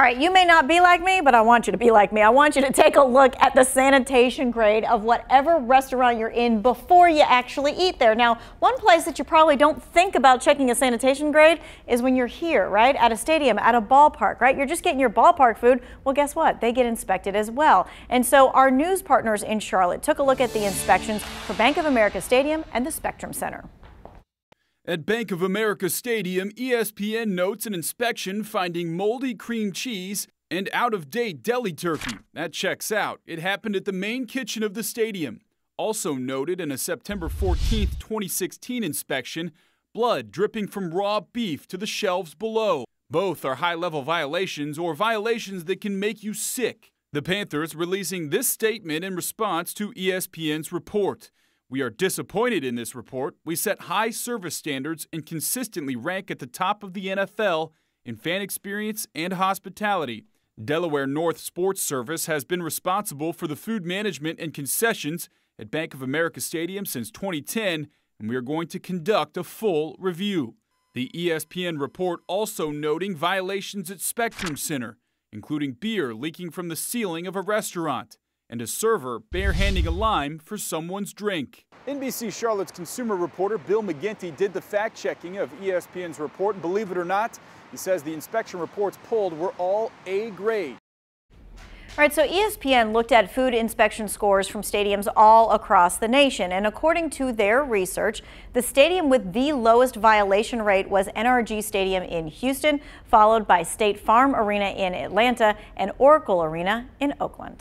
All right, you may not be like me, but I want you to be like me. I want you to take a look at the sanitation grade of whatever restaurant you're in before you actually eat there. Now, one place that you probably don't think about checking a sanitation grade is when you're here, right? At a stadium, at a ballpark, right? You're just getting your ballpark food. Well, guess what? They get inspected as well. And so our news partners in Charlotte took a look at the inspections for Bank of America Stadium and the Spectrum Center. At Bank of America Stadium, ESPN notes an inspection finding moldy cream cheese and out-of-date deli turkey. That checks out. It happened at the main kitchen of the stadium. Also noted in a September 14, 2016 inspection, blood dripping from raw beef to the shelves below. Both are high-level violations or violations that can make you sick. The Panthers releasing this statement in response to ESPN's report. We are disappointed in this report. We set high service standards and consistently rank at the top of the NFL in fan experience and hospitality. Delaware North Sports Service has been responsible for the food management and concessions at Bank of America Stadium since 2010, and we are going to conduct a full review. The ESPN report also noting violations at Spectrum Center, including beer leaking from the ceiling of a restaurant and a server barehanding a lime for someone's drink. NBC Charlotte's consumer reporter Bill McGinty did the fact-checking of ESPN's report, and believe it or not, he says the inspection reports pulled were all A grade. All right, so ESPN looked at food inspection scores from stadiums all across the nation, and according to their research, the stadium with the lowest violation rate was NRG Stadium in Houston, followed by State Farm Arena in Atlanta and Oracle Arena in Oakland.